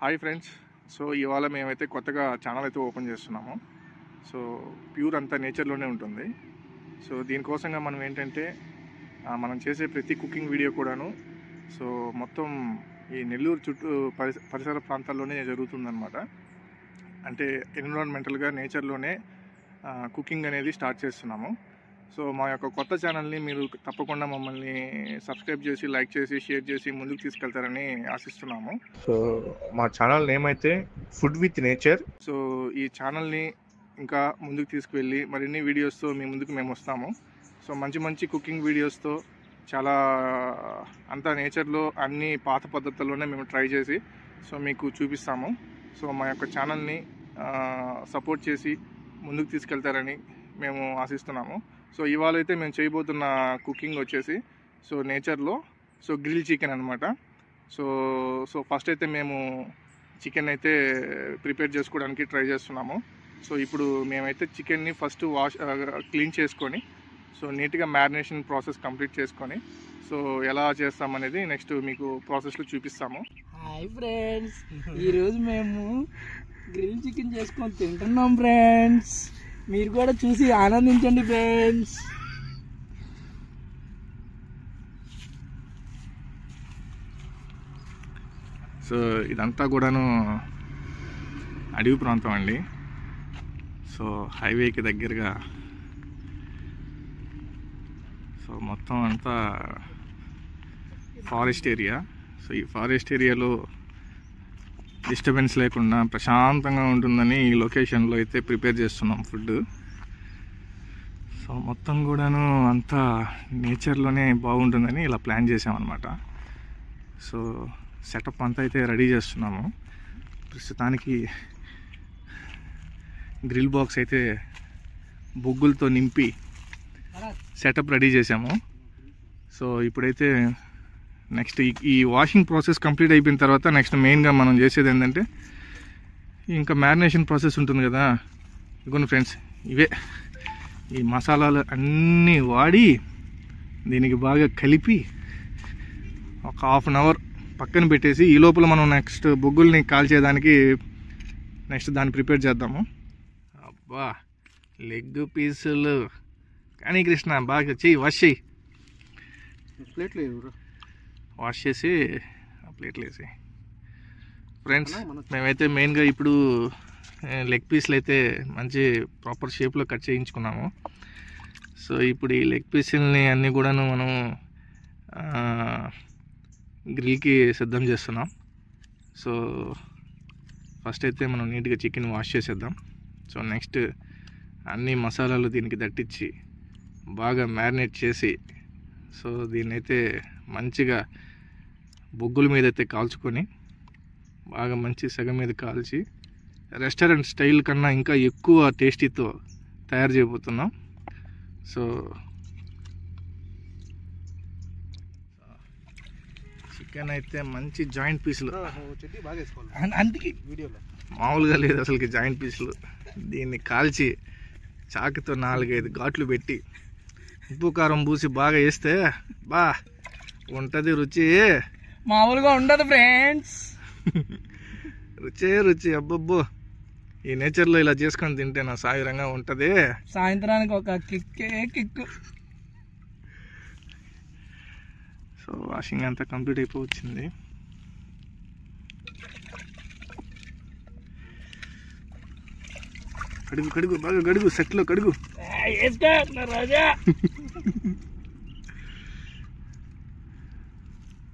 Hi friends. So ఇవాళ మేమైతే కొత్తగా ఛానల్ అయితే ఓపెన్ చేస్తున్నాము. సో ప్యూర్ అంతా నేచర్లోనే ఉంటుంది. సో దీనికోసంగా మనం ఏంటంటే మనం చేసే ప్రతి కుకింగ్ వీడియో కూడాను సో మొత్తం ఈ నెల్లూరు చుట్టూ పరిసర ప్రాంతాల్లోనే జరుగుతుందన్నమాట. అంటే ఎన్విరాన్మెంటల్గా నేచర్లోనే కుకింగ్ అనేది స్టార్ట్ చేస్తున్నాము. సో మా యొక్క కొత్త ఛానల్ని మీరు తప్పకుండా మమ్మల్ని సబ్స్క్రైబ్ చేసి, లైక్ చేసి, షేర్ చేసి ముందుకు తీసుకెళ్తారని ఆశిస్తున్నాము. సో మా ఛానల్ నేమ్ అయితే ఫుడ్ విత్ నేచర్. సో ఈ ఛానల్ని ఇంకా ముందుకు తీసుకువెళ్ళి మరిన్ని వీడియోస్తో మీ ముందుకు మేము వస్తాము. సో మంచి మంచి కుకింగ్ వీడియోస్తో చాలా అంతా నేచర్లో అన్ని పాత పద్ధతుల్లోనే మేము ట్రై చేసి సో మీకు చూపిస్తాము. సో మా యొక్క ఛానల్ని సపోర్ట్ చేసి ముందుకు తీసుకెళ్తారని మేము ఆశిస్తున్నాము. సో ఇవాళ అయితే మేము చేయబోతున్న కుకింగ్ వచ్చేసి సో నేచర్లో సో గ్రిల్ చికెన్ అనమాట. సో ఫస్ట్ అయితే మేము చికెన్ అయితే ప్రిపేర్ చేసుకోవడానికి ట్రై చేస్తున్నాము. సో ఇప్పుడు మేమైతే చికెన్ని ఫస్ట్ క్లీన్ చేసుకొని సో నీట్గా మ్యారినేషన్ ప్రాసెస్ కంప్లీట్ చేసుకొని సో ఎలా చేస్తామనేది నెక్స్ట్ మీకు ప్రాసెస్లో చూపిస్తాము. హాయ్ ఫ్రెండ్స్, ఈరోజు మేము గ్రిల్ చికెన్ చేసుకొని తింటున్నాం ఫ్రెండ్స్. మీరు కూడా చూసి ఆనందించండి ఫ్రెండ్స్. సో ఇదంతా కూడాను అడవి ప్రాంతం అండి. సో హైవేకి దగ్గరగా సో మొత్తం అంతా ఫారెస్ట్ ఏరియా. సో ఈ ఫారెస్ట్ ఏరియాలో డిస్టర్బెన్స్ లేకుండా ప్రశాంతంగా ఉంటుందని ఈ లొకేషన్లో అయితే ప్రిపేర్ చేస్తున్నాం ఫుడ్. సో మొత్తం కూడాను అంతా నేచర్లోనే బాగుంటుందని ఇలా ప్లాన్ చేసామన్నమాట. సో సెటప్ అంతా అయితే రెడీ చేస్తున్నాము. ప్రస్తుతానికి గ్రిల్ బాక్స్ అయితే బొగ్గులతో నింపి సెటప్ రెడీ చేసాము. సో ఇప్పుడైతే నెక్స్ట్ ఈ వాషింగ్ ప్రాసెస్ కంప్లీట్ అయిపోయిన తర్వాత నెక్స్ట్ మెయిన్గా మనం చేసేది ఏంటంటే ఇంకా మ్యారినేషన్ ప్రాసెస్ ఉంటుంది కదా. ఇదిగోండి ఫ్రెండ్స్, ఇవే ఈ మసాలాలు అన్నీ వాడి దీనికి బాగా కలిపి ఒక హాఫ్ అన్ అవర్ పక్కన పెట్టేసి ఈ లోపల మనం నెక్స్ట్ బొగ్గుల్ని కాల్చేదానికి నెక్స్ట్ దాన్ని ప్రిపేర్ చేద్దాము. అబ్బా లెగ్ పీసులు కానీ కృష్ణ బాగా చెయ్యి వాష్ చేయి. ప్లేట్లు వాష్ చేసి ప్లేట్లు వేసి. ఫ్రెండ్స్ మేమైతే మెయిన్గా ఇప్పుడు లెగ్ పీస్లు అయితే మంచి ప్రాపర్ షేప్లో కట్ చేయించుకున్నాము. సో ఇప్పుడు ఈ లెగ్ పీసుల్ని అన్నీ కూడాను మనం గ్రిల్కి సిద్ధం చేస్తున్నాం. సో ఫస్ట్ అయితే మనం నీట్గా చికెన్ వాష్ చేసేద్దాం. సో నెక్స్ట్ అన్ని మసాలాలు దీనికి దట్టించి బాగా మ్యారినేట్ చేసి సో దీన్నైతే మంచిగా బొగ్గుల మీద అయితే కాల్చుకొని బాగా మంచి సగం మీద కాల్చి రెస్టారెంట్ స్టైల్ కన్నా ఇంకా ఎక్కువ టేస్టీతో తయారు చేయబోతున్నాం. సో చికెన్ అయితే మంచి జాయింట్ పీసులు, అందుకే వీడియోలో మామూలుగా లేదు అసలుకి జాయింట్ పీసులు. దీన్ని కాల్చి చాకుతో 4-5 ఘాట్లు పెట్టి ఉప్పు కారం పూసి బాగా వేస్తే బా ఉంటుంది రుచి. మామూలుగా ఉండదు ఫ్రెండ్స్, రుచి అబ్బబ్బో. ఈ నేచర్లో ఇలా చేసుకొని తింటే నా సాయంగా ఉంటుంది. సాయంత్రానికి ఒక కిక్కు. సో వాషింగ్ అంతా కంప్లీట్ అయిపోవచ్చింది. కడుగు బాగా కడుగు, సెట్లో కడుగు. రాజా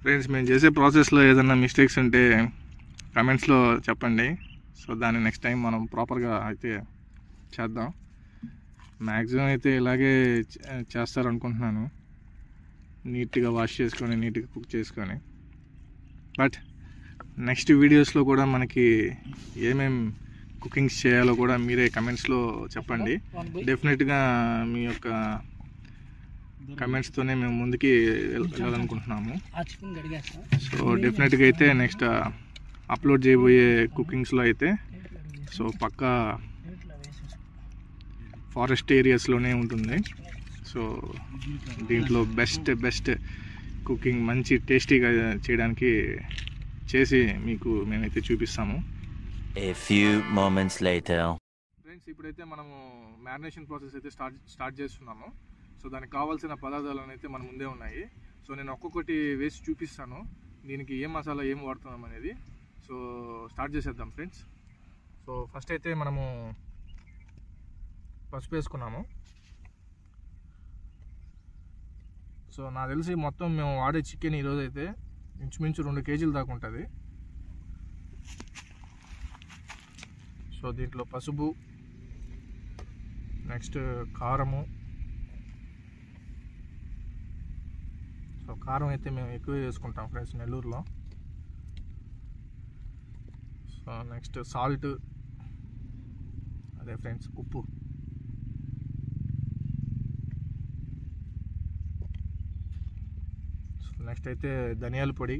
ఫ్రెండ్స్, మేము చేసే ప్రాసెస్లో ఏదైనా మిస్టేక్స్ ఉంటే కమెంట్స్లో చెప్పండి. సో దాన్ని నెక్స్ట్ టైం మనం ప్రాపర్గా అయితే చేద్దాం. మ్యాక్సిమం అయితే ఇలాగే చేస్తారనుకుంటున్నాను, నీట్గా వాష్ చేసుకొని నీట్గా కుక్ చేసుకొని. బట్ నెక్స్ట్ వీడియోస్లో కూడా మనకి ఏమేం కుకింగ్స్ చేయాలో కూడా మీరే కమెంట్స్లో చెప్పండి. డెఫినెట్గా మీ యొక్క కమెంట్స్తోనే మేము ముందుకి వెళ్ళాలనుకుంటున్నాము. సో డెఫినెట్గా అయితే నెక్స్ట్ అప్లోడ్ చేయబోయే కుకింగ్స్లో అయితే సో పక్కా ఫారెస్ట్ ఏరియాస్లోనే ఉంటుంది. సో దీంట్లో బెస్ట్ కుకింగ్ మంచి టేస్టీగా చేయడానికి చేసి మీకు మేమైతే చూపిస్తాము. A few moments later. Friends, ఇప్పుడైతే మనము మ్యారినేషన్ ప్రాసెస్ అయితే స్టార్ట్ చేస్తున్నాము. సో దానికి కావాల్సిన పదార్థాలు అయితే మన ముందే ఉన్నాయి. సో నేను ఒక్కొక్కటి వేసి చూపిస్తాను, దీనికి ఏం మసాలా ఏం వాడుతున్నాం అనేది. సో స్టార్ట్ చేసేద్దాం ఫ్రెండ్స్. సో ఫస్ట్ అయితే మనము పసుపు వేసుకున్నాము. సో నాకు తెలిసి మొత్తం మేము వాడే చికెన్ ఈరోజు అయితే ఇంచుమించు 2 కేజీలు దాకా ఉంటుంది. సో దీంట్లో పసుపు, నెక్స్ట్ కారము. సో కారం అయితే మేము ఎక్కువ వేసుకుంటాం ఫ్రెండ్స్ నెల్లూరులో. సో నెక్స్ట్ సాల్ట్, అదే ఫ్రెండ్స్ ఉప్పు. సో నెక్స్ట్ అయితే ధనియాల పొడి.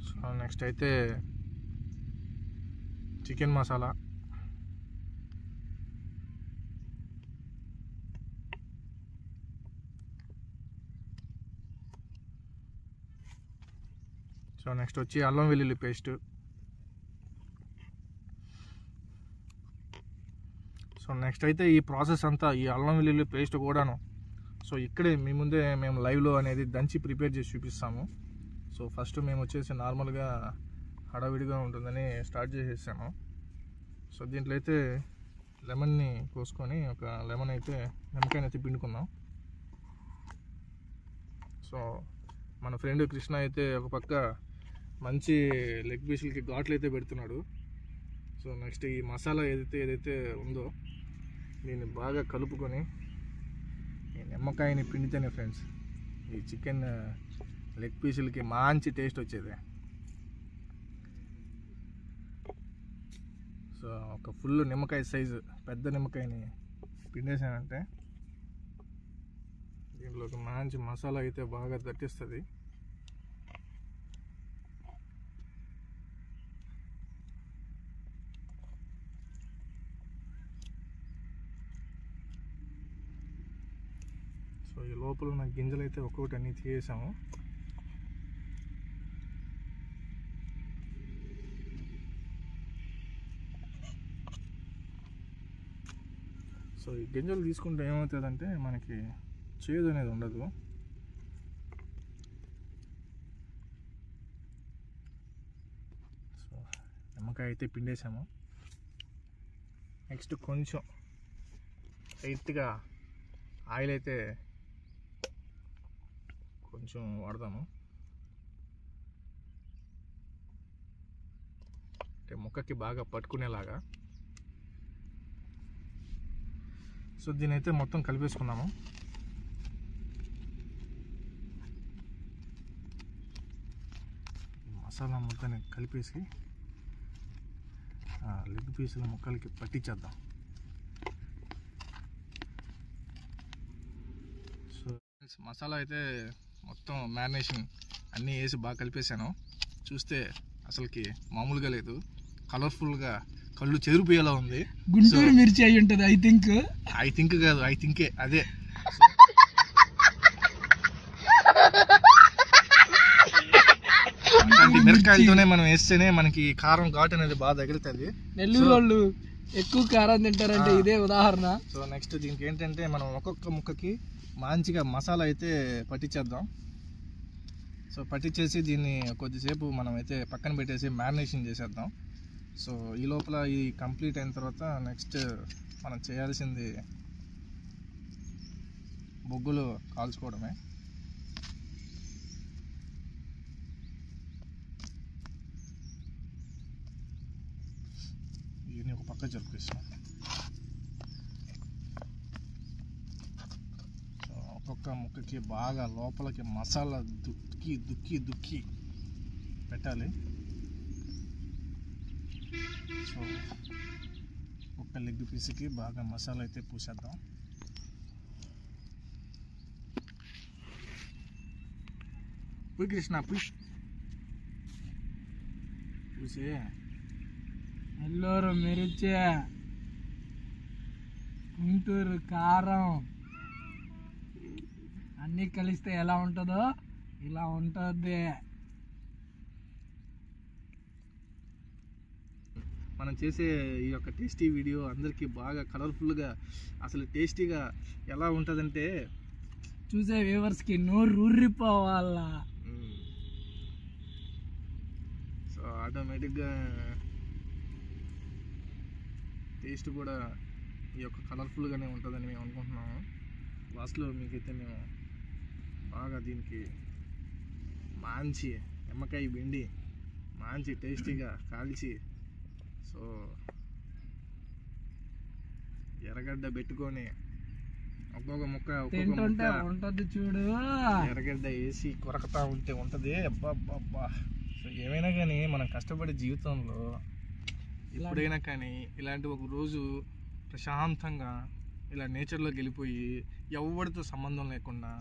సో నెక్స్ట్ అయితే చికెన్ మసాలా. సో నెక్స్ట్ వచ్చి అల్లం వెల్లుల్లి పేస్ట్. సో నెక్స్ట్ అయితే ఈ ప్రాసెస్ అంతా, ఈ అల్లం వెల్లుల్లి పేస్ట్ కూడాను సో ఇక్కడే మీ ముందే మేము లైవ్లో అనేది దంచి ప్రిపేర్ చేసి చూపిస్తాము. సో ఫస్ట్ మేము వచ్చేసి నార్మల్గా హడావిడిగా ఉంటుందని స్టార్ట్ చేసేసాము. సో దీంట్లో అయితే లెమన్ని కోసుకొని ఒక లెమన్ అయితే నిమ్మకాయని అయితే పిండుకుందాం. సో మన ఫ్రెండ్ కృష్ణ అయితే ఒక పక్క మంచి లెగ్ పీసులకి ఘాట్లు అయితే పెడుతున్నాడు. సో నెక్స్ట్ ఈ మసాలా ఏదైతే ఉందో దీన్ని బాగా కలుపుకొని ఈ నిమ్మకాయని పిండితేనే ఫ్రెండ్స్ ఈ చికెన్ లెగ్ పీసులకి మంచి టేస్ట్ వచ్చేది. సో ఒక ఫుల్ నిమ్మకాయ సైజు పెద్ద నిమ్మకాయని పిండేసానంటే దీంట్లోకి మంచి మసాలా అయితే బాగా దట్టిస్తుంది. సో ఈ లోపల ఉన్న గింజలు అయితే ఒక్కొక్కటి అన్నీ తీసేసాము. సో ఈ గింజలు తీసుకుంటే ఏమవుతుందంటే మనకి చేదు అనేది ఉండదు. సో నిమ్మకాయ అయితే పిండేసాము. నెక్స్ట్ కొంచెం లైట్గా ఆయిల్ అయితే కొంచెం వాడదాము. అంటే ముక్కకి బాగా పట్టుకునేలాగా. సో దీని అయితే మొత్తం కలిపేసుకున్నాము. మసాలా ముద్దని కలిపేసి లెగ్ పీసుల ముక్కలకి పట్టించేద్దాం. సో మసాలా అయితే మొత్తం మ్యారినేషన్ అన్నీ వేసి బాగా కలిపేసాను. చూస్తే అసలుకి మామూలుగా లేదు, కలర్ఫుల్గా కళ్ళు చెదిరిపోయేలా ఉంది. గుంటూరు మిర్చి అయి ఉంటుంది ఐ థింక్ కాదు, ఐ థింకే అదే. అలాంటి మిరపకాయలతోనే మనం వేస్తేనే మనకి కారం ఘాటు అనేది బాగా తగులుతుంది. నెల్లూరు వాళ్ళు ఎక్కువ కారం తింటారంటే ఇదే ఉదాహరణ. సో నెక్స్ట్ దీనికి ఏంటంటే మనం ఒక్కొక్క ముక్కకి మంచిగా మసాలా అయితే పట్టించేద్దాం. సో పట్టించేసి దీన్ని కొద్దిసేపు మనం అయితే పక్కన పెట్టేసి మ్యారినేషన్ చేసేద్దాం. సో ఈ లోపల ఈ కంప్లీట్ అయిన తర్వాత నెక్స్ట్ మనం చేయాల్సింది బొగ్గులు కాల్చుకోవడమే. దీన్ని ఒక పక్క జరుపుకిస్తాం. సో ఒక్కొక్క ముక్కకి బాగా లోపలికి మసాలా దుక్కి పెట్టాలి. సో ఒక లెగ్ పీస్కి బాగా మసాలా అయితే పూసేద్దాం. పోయి కృష్ణ పూసే నెల్లూరు మిర్చి గుంటూరు కారం అన్నీ కలిస్తే ఎలా ఉంటుందో ఇలా ఉంటుంది. మనం చేసే ఈ యొక్క టేస్టీ వీడియో అందరికీ బాగా కలర్ఫుల్గా అసలు టేస్టీగా ఎలా ఉంటుందంటే చూసే వ్యూవర్స్కి నోరు ఊరిపోవాలా. సో ఆటోమేటిక్గా టేస్ట్ కూడా ఈ యొక్క కలర్ఫుల్గానే ఉంటుందని మేము అనుకుంటున్నాము. లాస్ట్లో మీకైతే మేము బాగా దీనికి మంచి నిమ్మకాయ పిండి మంచి టేస్టీగా కాల్చి సో ఎర్రగడ్డ పెట్టుకొని ఒక్కొక్క ముక్క ఉంటుంది చూడు, ఎర్రగడ్డ వేసి కొరకతా ఉంటే ఉంటుంది. అబ్బా సో ఏమైనా కానీ మనం కష్టపడే జీవితంలో ఎప్పుడైనా కానీ ఇలాంటి ఒక రోజు ప్రశాంతంగా ఇలా నేచర్లోకి వెళ్ళిపోయి ఎవరితో సంబంధం లేకుండా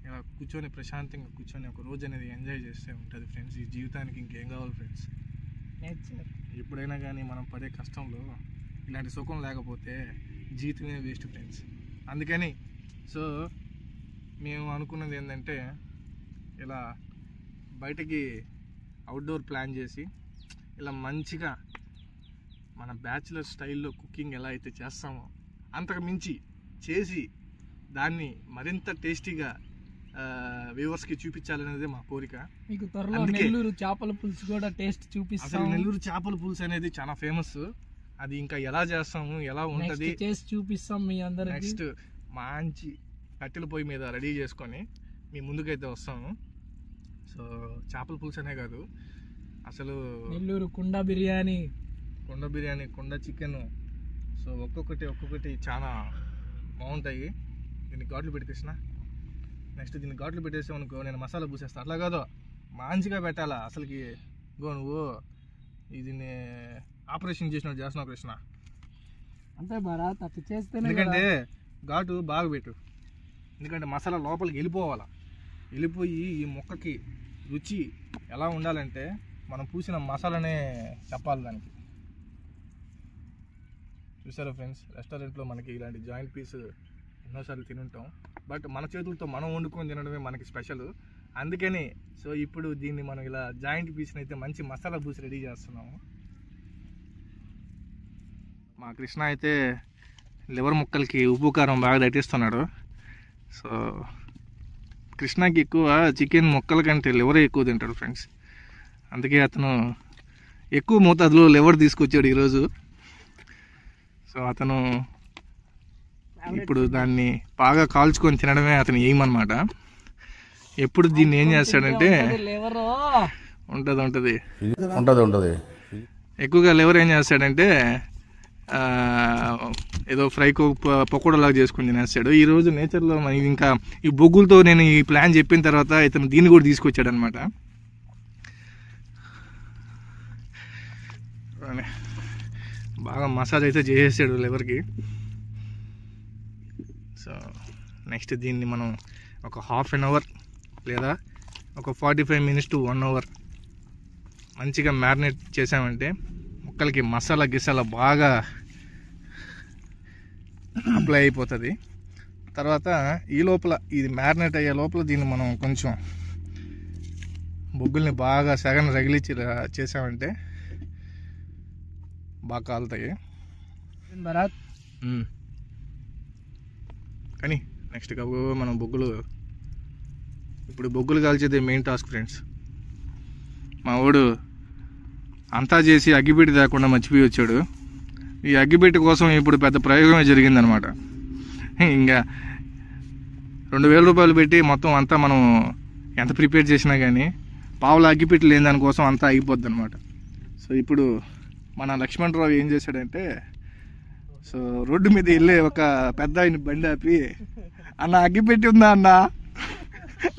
ఇలా కూర్చొని ప్రశాంతంగా కూర్చొని ఒక రోజు అనేది ఎంజాయ్ చేస్తే ఉంటుంది ఫ్రెండ్స్. ఈ జీవితానికి ఇంకేం కావాలి ఫ్రెండ్స్? నేచర్. ఎప్పుడైనా కానీ మనం పడే కష్టంలో ఇలాంటి సుఖం లేకపోతే జీవితమే వేస్ట్ ఫ్రెండ్స్. అందుకని సో మేము అనుకున్నది ఏంటంటే ఇలా బయటకి అవుట్డోర్ ప్లాన్ చేసి ఇలా మంచిగా మన బ్యాచిలర్ స్టైల్లో కుకింగ్ ఎలా అయితే చేస్తామో అంతకు మించి చేసి దాన్ని మరింత టేస్టీగా వ్యూవర్స్కి చూపించాలనేది మా కోరిక. మీకు త్వరలో నెల్లూరు చేపల పులుసు కూడా టేస్ట్ చూపిస్తాం. అసలు నెల్లూరు చేపల పులుసు అనేది చాలా ఫేమస్. అది ఇంకా ఎలా చేస్తాము, ఎలా ఉంటుంది చేసి చూపిస్తాం మీ అందరికి. నెక్స్ట్ మంచి కట్టెల పొయ్యి మీద రెడీ చేసుకొని మీ ముందుకైతే వస్తాము. సో చేపల పులుసు అనే కాదు, అసలు నెల్లూరు కుండ బిర్యానీ, కుండ చికెన్, సో ఒక్కొక్కటి చాలా బాగుంటాయి. దీన్ని ఘాట్లు పెట్టి కృష్ణ, నెక్స్ట్ దీన్ని ఘాట్లు పెట్టేసామనుకో నేను మసాలా పూసేస్తాను. అట్లా కాదు, మంచిగా పెట్టాలా. అసలుకి నువ్వు దీన్ని ఆపరేషన్ చేసినట్టు చేస్తున్నావు కృష్ణ. అంతే భారత్, అట్లా చేస్తేనే. ఎందుకంటే ఘాటు బాగా పెట్టు, ఎందుకంటే మసాలా లోపలికి వెళ్ళిపోయి ఈ మొక్కకి రుచి ఎలా ఉండాలంటే మనం పూసిన మసాలానే చెప్పాలి దానికి. చూసారా ఫ్రెండ్స్, రెస్టారెంట్లో మనకి ఇలాంటి జాయింట్ పీస్ ఎన్నోసార్లు తినుంటాం, బట్ మన చేతులతో మనం వండుకొని తినడమే మనకి స్పెషల్. అందుకని సో ఇప్పుడు దీన్ని మనం ఇలా జాయింట్ పీస్ని అయితే మంచి మసాలా పూసి రెడీ చేస్తున్నాము. మా కృష్ణ అయితే లివర్ ముక్కలకి ఉప్పు కారం బాగా దట్టిస్తున్నాడు. సో కృష్ణకి ఎక్కువ చికెన్ ముక్కల కంటే లివరే ఎక్కువ తింటాడు ఫ్రెండ్స్. అందుకే అతను ఎక్కువ మోతాదులో లివర్ తీసుకొచ్చాడు ఈరోజు. సో అతను ఇప్పుడు దాన్ని బాగా కాల్చుకొని తినడమే అతను ఎయిమ్ అనమాట. ఎప్పుడు దీన్ని ఏం చేస్తాడంటే ఉంటుంది ఎక్కువగా లివర్ ఏం చేస్తాడంటే ఏదో ఫ్రైకో పకోడాలాగా చేసుకుని తినేస్తాడు. ఈరోజు నేచర్లో మనకి ఇంకా ఈ బొగ్గులతో నేను ఈ ప్లాన్ చెప్పిన తర్వాత ఇతను దీన్ని కూడా తీసుకొచ్చాడు అనమాట. బాగా మసాజ్ అయితే చేసేసాడు లివర్కి. సో నెక్స్ట్ దీన్ని మనం ఒక 1/2 అవర్ లేదా ఒక 45 minutes to 1 hour మంచిగా మ్యారినేట్ చేసామంటే ముక్కలకి మసాలా బాగా అప్లై అయిపోతుంది. తర్వాత ఈ లోపల ఇది మ్యారినేట్ అయ్యే లోపల దీన్ని మనం కొంచెం బొగ్గుల్ని బాగా సెగను రగిలిచ్చి చేసామంటే బాగా కాలుతాయి భరత్. కానీ నెక్స్ట్ మనం ఇప్పుడు బొగ్గులు కాల్చేది మెయిన్ టాస్క్ ఫ్రెండ్స్. మా వాడు అంతా చేసి అగ్గిపెట్టి తేకుండా మర్చిపోయి వచ్చాడు. ఈ అగ్గిపెట్టి కోసం ఇప్పుడు పెద్ద ప్రయోగమే జరిగిందనమాట. ఇంకా 2000 రూపాయలు పెట్టి మొత్తం అంతా మనం ఎంత ప్రిపేర్ చేసినా కానీ పావుల అగ్గిపెట్టి లేని దానికోసం అంతా అయిపోద్ది అనమాట. సో ఇప్పుడు మన లక్ష్మణరావు ఏం చేశాడంటే సో రోడ్డు మీద వెళ్ళే ఒక పెద్ద ఆయన బండి ఆపి, అన్న అగ్గిపెట్టి ఉందా అన్న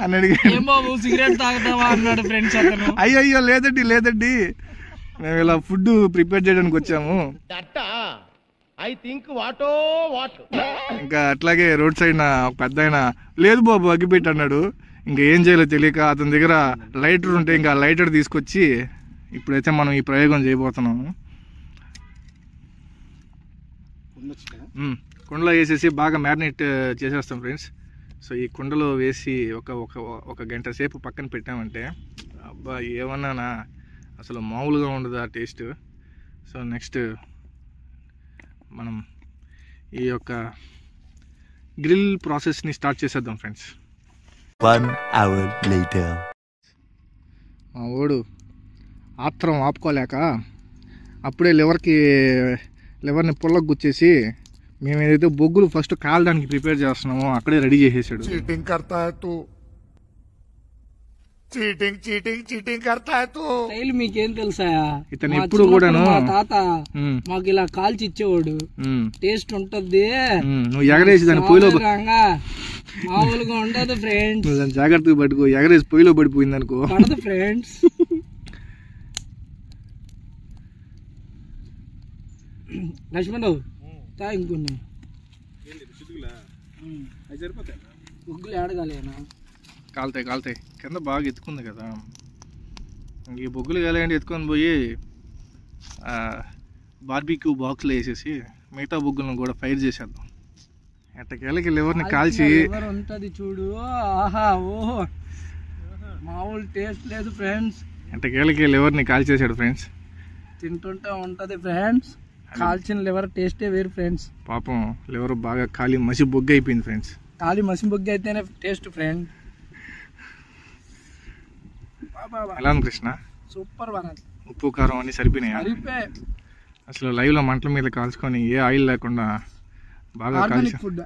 అని అడిగాడు. సిగరెట్ తాగుతావా అన్నాడు ఫ్రెండ్స్. అయ్యో లేదండి మేము ఇలా ఫుడ్ ప్రిపేర్ చేయడానికి వచ్చాము. ఇంకా అట్లాగే రోడ్ సైడ్ ఒక పెద్ద ఆయన లేదు బాబు అగ్గిపెట్టి అన్నాడు. ఇంకా ఏం చేయాలో తెలియక అతని దగ్గర లైటర్ ఉంటే ఇంకా లైటర్ తీసుకొచ్చి ఇప్పుడైతే మనం ఈ ప్రయోగం చేయబోతున్నాము. కుండలో వేసేసి బాగా మ్యారినేట్ చేసేస్తాం ఫ్రెండ్స్. సో ఈ కుండలో వేసి ఒక గంట సేపు పక్కన పెట్టామంటే అబ్బా ఏమన్నానా అసలు మామూలుగా ఉండదు ఆ టేస్ట్. సో నెక్స్ట్ మనం ఈ యొక్క గ్రిల్ ప్రాసెస్ని స్టార్ట్ చేసేద్దాం ఫ్రెండ్స్. 1 hour later. మా ఓడు ఆత్రం ఆపుకోలేక అప్పుడే లివర్ని పుల్లకు గుచ్చేసి మేము ఏదైతే బొగ్గులు ఫస్ట్ కాలడానికి ప్రిపేర్ చేస్తున్నామో అక్కడే రెడీ చేసేసాడు. चीटिंग करता है तू चीटिंग करता है तू స్టైల్ మీకేం తెలుసా? ఇతను మా ఎప్పుడు చిన్నప్పుడు కూడాను మా తాత ఉమ్, మాకు ఇలా కాల్చి ఇచ్చేవాడు. ఉమ్, టేస్ట్ ఉంటది, నువ్వు ఎగరేసి దాని పొయ్యిలో సాధారణంగా మామూలుగా ఉండదు ఫ్రెండ్స్. నువ్వు దాన్ని జాగ్రత్తగా పట్టుకో, ఎగరేసి పొయ్యిలో పడిపోయింది అనుకో. పడదు ఫ్రెండ్స్. లక్ష్మణ్ తా ఇంకొన్ని ముగ్గులు ఏడగాలేనా? కాలుతాయి కింద బాగా ఎత్తుకుంది కదా. ఈ బొగ్గులు కాలేండి ఎత్తుకొని పోయి బార్బీక్యూ బాక్స్లో వేసేసి మిగతా బొగ్గులను కూడా ఫైర్ చేసేద్దాం. ఎట్టకేళ్ళకి లివర్ని కాల్చి లివర్ ఉంటది చూడు, ఆహా ఓహో మామూలు టేస్ట్ లేదు ఫ్రెండ్స్. ఎట్టకేళ్ళకి లివర్ని కాల్చేసాడు ఫ్రెండ్స్. తింటుంటే ఉంటది ఫ్రెండ్స్, కాల్చిన లివర్ టేస్టే వేరు ఫ్రెండ్స్. పాపం లివర్ బాగా కాలి మసి బొగ్గు అయిపోయింది ఫ్రెండ్స్. ఖాళీ మసిబొగ్గి అయితేనే టేస్ట్ ఫ్రెండ్. ఎలా ఉంది కృష్ణ? సూపర్ వరాలి. ఉప్పు కారం అన్ని సరిపోయినాయా? సరిపే. అసలు లైవ్లో మంటల మీద కాల్చుకొని ఏ ఆయిల్ లేకుండా బాగా కాల్చి. ఆర్గానిక్ ఫుడ్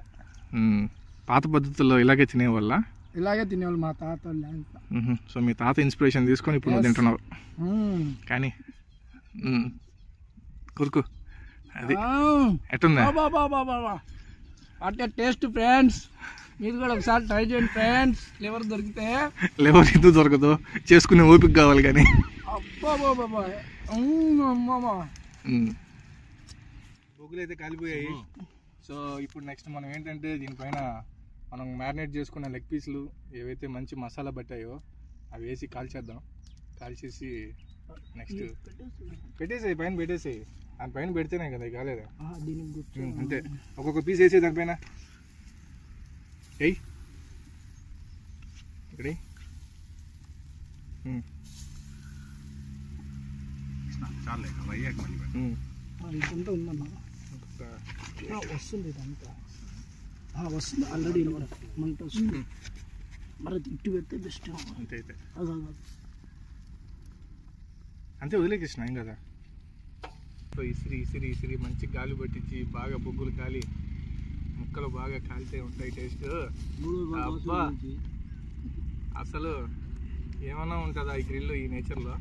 పాత పద్ధతుల్లో ఇలాగే తినేవాళ్ళ? ఇలాగే తినేవాళ్ళు మా తాత వాళ్ళు. సో మీ తాత ఇన్స్పిరేషన్ తీసుకొని ఇప్పుడు నువ్వు తింటున్నావు కానీ కురుకు అది ఎట్టుందా? అంటే టేస్ట్ ఫ్రెండ్స్, మీరు కూడా ఒకసారి ట్రై చేయండి ఫ్రెండ్స్. లివర్ దొరికితే లివర్ ఎందుకు దొరకదు, చేసుకునే ఓపిక కావాలి కానీ. బొగ్గులు అయితే కాలిపోయాయి. సో ఇప్పుడు నెక్స్ట్ మనం ఏంటంటే దీనిపైన మనం మ్యారినేట్ చేసుకున్న లెగ్ పీసులు ఏవైతే మంచి మసాలా పట్టాయో అవి వేసి కాల్చేద్దాం. కాల్చేసి నెక్స్ట్ పెట్టేసేయి, పైన పెట్టేసేయి. దాని పైన పెడితేనే కదా కాలేదా? అంతే, ఒక్కొక్క పీస్ వేసే దానిపైన ఎయ్ ఇక్కడ చాలే అయ్యాక ఇదంతా ఉందన్న వస్తుంది, ఇదంతా వస్తుంది ఆల్రెడీ మంట వస్తుంది. మరి ఇటు పెడితే బెస్ట్. అంతే అయితే అదే అంతే వదిలే కృష్ణ ఏం కదా. సో ఇసిరి మంచి గాలి పట్టించి బాగా బొగ్గులు కాలి ముక్కలు బాగా కాలితే ఉంటాయి టేస్ట్. అబ్బా అసలు ఏమన్నా ఉంటుందా ఈ గ్రిల్ ఈ నేచర్లో?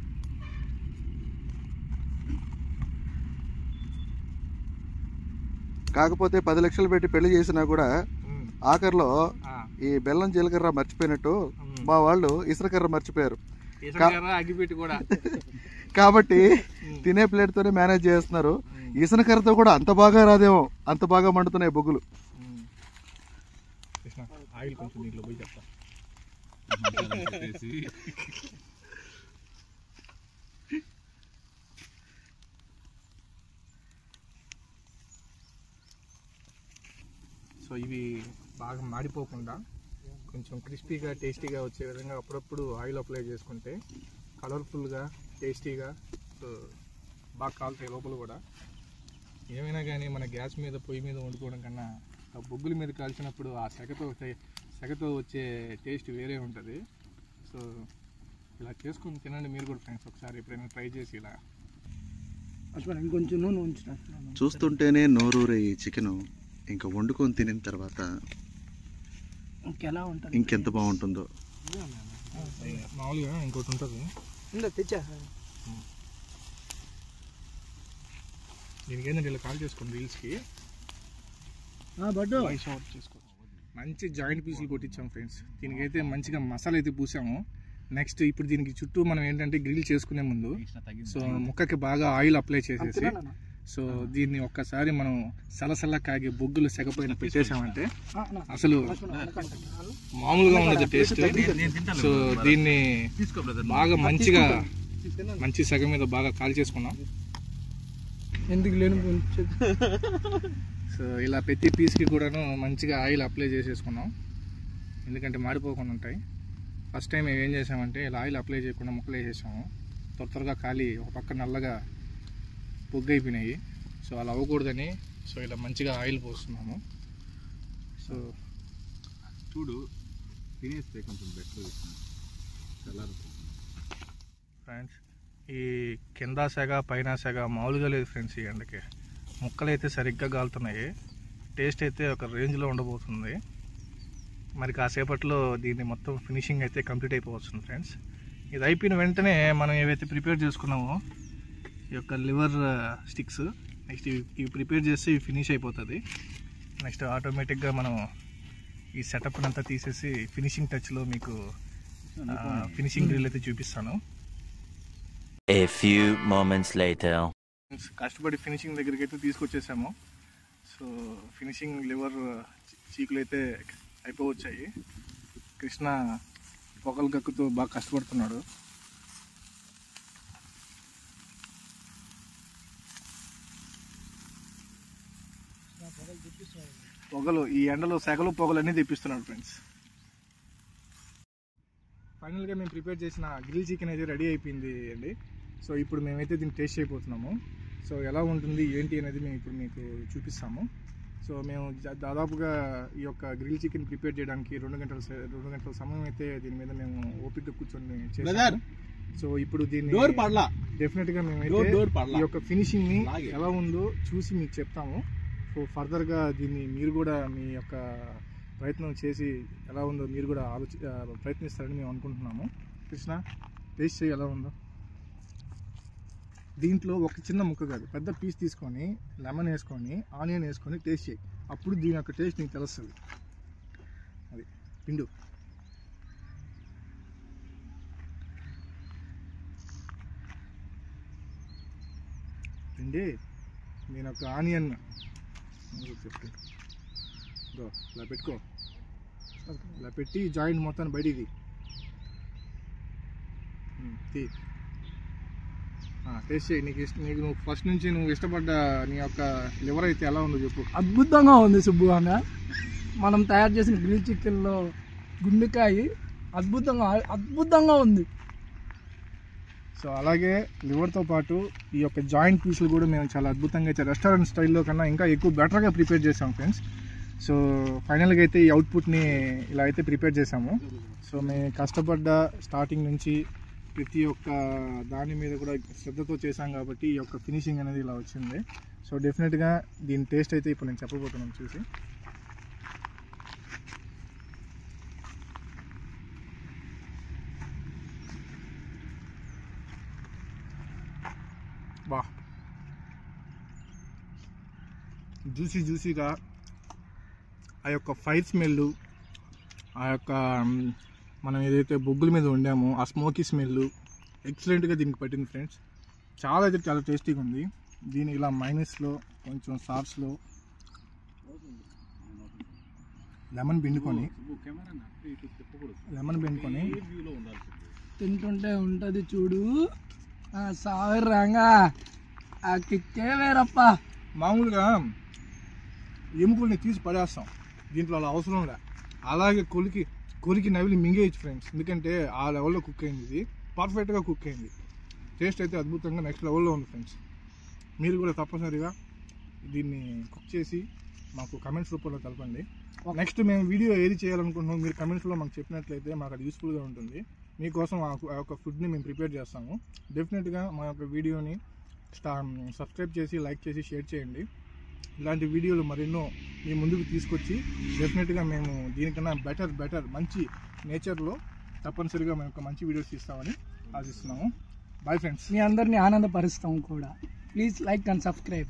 కాకపోతే 10 లక్షలు పెట్టి పెళ్లి చేసినా కూడా ఆఖరిలో ఈ బెల్లం జీలకర్ర మర్చిపోయినట్టు మా వాళ్ళు ఇసురకర్ర మర్చిపోయారు. అగ్గిపెట్టి కూడా కాబట్టి తినే ప్లేట్ తోనే మేనేజ్ చేస్తున్నారు. ఇసునకర్రతో కూడా అంత బాగా రాదేమో, అంత బాగా మండుతున్నాయి బొగ్గులు. ఆయిల్ కొంచెం నీళ్ళు పోయి చెప్తా. సో ఇవి బాగా మాడిపోకుండా కొంచెం క్రిస్పీగా టేస్టీగా వచ్చే విధంగా అప్పుడప్పుడు ఆయిల్ అప్లై చేసుకుంటే కలర్ఫుల్గా టేస్టీగా సో బాగా కాలుతాయి లోపల కూడా. ఏమైనా కానీ మన గ్యాస్ మీద పొయ్యి మీద వండుకోవడం కన్నా ఆ బొగ్గుల మీద కాల్చినప్పుడు ఆ సెగతో వచ్చే టేస్ట్ వేరే ఉంటుంది. సో ఇలా చేసుకొని తినండి మీరు కూడా ఫ్రెండ్స్, ఒకసారి ఎప్పుడైనా ట్రై చేసి ఇలా. ఇంకొంచెం నూనె ఉంచిన చూస్తుంటేనే నోరూరే ఈ చికెన్ ఇంకా వండుకొని తినిన తర్వాత ఇంకెలా ఉంటుంది, ఇంకెంత బాగుంటుందో. మామూలుగా ఇంకోటి ఉంటుంది తెచ్చా. దీనికి ఏంటంటే ఇలా కాల్ చేసుకోండి రీల్స్కి వాయిస్ అవుట్ చేసుకోవచ్చు. మంచి జాయింట్ పీసులు కొట్టించాము ఫ్రెండ్స్. దీనికైతే మంచిగా మసాలా అయితే పూసాము. నెక్స్ట్ ఇప్పుడు దీనికి చుట్టూ మనం ఏంటంటే గ్రిల్ చేసుకునే ముందు సో ముక్కకి బాగా ఆయిల్ అప్లై చేసేసి సో దీన్ని ఒక్కసారి మనం సలసల కాగే బొగ్గులు సెగపోయిన పెట్టేసామంటే అసలు మామూలుగా ఉండదు టేస్ట్. సో దీన్ని బాగా మంచి సెగ మీద బాగా కాల్ చేసుకున్నాం. ఎందుకు లేను సో ఇలా ప్రతి పీస్కి కూడాను మంచిగా ఆయిల్ అప్లై చేసేసుకున్నాం, ఎందుకంటే మాడిపోకుండా ఉంటాయి. ఫస్ట్ టైం మేము ఏం చేసామంటే ఇలా ఆయిల్ అప్లై చేయకుండా ముక్కలు వేసేసాము. త్వరగా ఖాళీ ఒక పక్క నల్లగా పొగ్గు అయిపోయినాయి. సో అలా అవ్వకూడదని సో ఇలా మంచిగా ఆయిల్ పోస్తున్నాము. సో చూడు తినేస్తే కొంచెం బెటర్ ఫ్రెండ్స్, ఈ కింద సెగ పైన సెగ మామూలుగా లేదు ఫ్రెండ్స్. ఈ ఎండకి ముక్కలు అయితే సరిగ్గా కాలుతున్నాయి. టేస్ట్ అయితే ఒక రేంజ్లో ఉండబోతుంది. మరి కాసేపట్లో దీన్ని మొత్తం ఫినిషింగ్ అయితే కంప్లీట్ అయిపోతుంది ఫ్రెండ్స్. ఇది అయిపోయిన వెంటనే మనం ఏవైతే ప్రిపేర్ చేసుకున్నామో ఈ యొక్క లివర్ స్టిక్స్, నెక్స్ట్ ఇవి ప్రిపేర్ చేస్తే ఇవి ఫినిష్ అయిపోతుంది. నెక్స్ట్ ఆటోమేటిక్గా మనం ఈ సెటప్ అంతా తీసేసి ఫినిషింగ్ టచ్లో మీకు ఫినిషింగ్ గ్రిల్ అయితే చూపిస్తాను. A few moments later. కష్టపడి ఫినిషింగ్ దగ్గరికి అయితే తీసుకొచ్చేసాము. సో ఫినిషింగ్ లివర్ చీకులు అయితే అయిపోవచ్చాయి. కృష్ణ పొగలు గక్కుతూ బాగా కష్టపడుతున్నాడు. పొగలు ఈ ఎండలో సెగలు పొగలన్నీ తెప్పిస్తున్నాడు ఫ్రెండ్స్. ఫైనల్గా మేము ప్రిపేర్ చేసిన గ్రిల్ చికెన్ అయితే రెడీ అయిపోయింది అండి. సో ఇప్పుడు మేమైతే దీన్ని టేస్ట్ అయిపోతున్నాము. సో ఎలా ఉంటుంది ఏంటి అనేది మేము ఇప్పుడు మీకు చూపిస్తాము. సో మేము దాదాపుగా ఈ యొక్క గ్రిల్ చికెన్ ప్రిపేర్ చేయడానికి 2 గంటల సమయం అయితే దీని మీద మేము ఓపిక కూర్చొని చేసాము. సో ఇప్పుడు దీన్ని డెఫినెట్గా మేమైతే ఈ యొక్క ఫినిషింగ్ని ఎలా ఉందో చూసి మీకు చెప్తాము. సో ఫర్దర్గా దీన్ని మీరు కూడా మీ యొక్క ప్రయత్నం చేసి ఎలా ఉందో మీరు కూడా ప్రయత్నిస్తారని మేము అనుకుంటున్నాము. కృష్ణ టేస్ట్ చేయి ఎలా ఉందో. దీంట్లో ఒక చిన్న ముక్క కాదు, పెద్ద పీస్ తీసుకొని లెమన్ వేసుకొని ఆనియన్ వేసుకొని టేస్ట్ చేయి. అప్పుడు దీని యొక్క టేస్ట్ నీకు తెలుస్తుంది. అది పిండు. పిండి నేను ఒక ఆనియన్ చెప్తాను, ఇలా పెట్టుకో. ఇలా పెట్టి జాయింట్ మొత్తాన్ని బయటిది టేస్ట్ చేయి. నీకు నువ్వు ఫస్ట్ నుంచి నువ్వు ఇష్టపడ్డ నీ యొక్క లివర్ అయితే ఎలా ఉందో చెప్పు. అద్భుతంగా ఉంది సుబ్బు అన్న. మనం తయారు చేసిన గ్రిల్ చికెన్లో గుండెకాయ అద్భుతంగా ఉంది. సో అలాగే లివర్తో పాటు ఈ యొక్క జాయింట్ పీసులు కూడా మేము చాలా అద్భుతంగా అయితే రెస్టారెంట్ స్టైల్లో కన్నా ఇంకా ఎక్కువ బెటర్గా ప్రిపేర్ చేసాం ఫ్రెండ్స్. సో ఫైనల్గా అయితే ఈ అవుట్పుట్ని ఇలా అయితే ప్రిపేర్ చేసాము. సో మేము కష్టపడ్డ స్టార్టింగ్ నుంచి ప్రతి ఒక్క దాని మీద కూడా శ్రద్ధతో చేసాం కాబట్టి ఈ యొక్క ఫినిషింగ్ అనేది ఇలా వచ్చింది. సో డెఫినెట్గా దీని టేస్ట్ అయితే ఇప్పుడు నేను చెప్పబోతున్నాను చూసి. బా జ్యూసీగా ఆ యొక్క ఫైర్ స్మెల్, ఆ యొక్క మనం ఏదైతే బొగ్గుల మీద వండామో ఆ స్మోకీ స్మెల్ ఎక్సలెంట్గా దీనికి పట్టింది ఫ్రెండ్స్. చాలా అయితే చాలా టేస్టీగా ఉంది. దీన్ని ఇలా మైనస్లో కొంచెం సాస్లో లెమన్ పిండుకొని తింటుంటే ఉంటుంది చూడు సాగరంగా ఆ కిక్కే వేరప్ప. మామూలుగా ఎముకల్ని తీసి పడేస్తాం, దీంట్లో అలా అవసరం లే. అలాగే కొరికి నవిలి మింగేయచ్చు ఫ్రెండ్స్, ఎందుకంటే ఆ లెవెల్లో కుక్ అయింది. ఇది పర్ఫెక్ట్గా కుక్ అయింది. టేస్ట్ అయితే అద్భుతంగా నెక్స్ట్ లెవెల్లో ఉంది ఫ్రెండ్స్. మీరు కూడా తప్పనిసరిగా దీన్ని కుక్ చేసి మాకు కమెంట్స్ రూపంలో తెలపండి. నెక్స్ట్ మేము వీడియో ఏది చేయాలనుకుంటున్నాం మీరు కమెంట్స్లో మాకు చెప్పినట్లయితే మాకు అది యూస్ఫుల్గా ఉంటుంది. మీకోసం ఆ యొక్క ఫుడ్ని మేము ప్రిపేర్ చేస్తాము. డెఫినెట్గా మా యొక్క వీడియోని సబ్స్క్రైబ్ చేసి లైక్ చేసి షేర్ చేయండి. ఇలాంటి వీడియోలు మరెన్నో మీ ముందుకు తీసుకొచ్చి డెఫినెట్గా మేము దీనికన్నా బెటర్ మంచి నేచర్లో తప్పనిసరిగా మేము ఒక మంచి వీడియోస్ తీస్తామని ఆశిస్తున్నాము. Bye friends. మీ అందరినీ ఆనందపరుస్తాం కూడా. Please like and subscribe.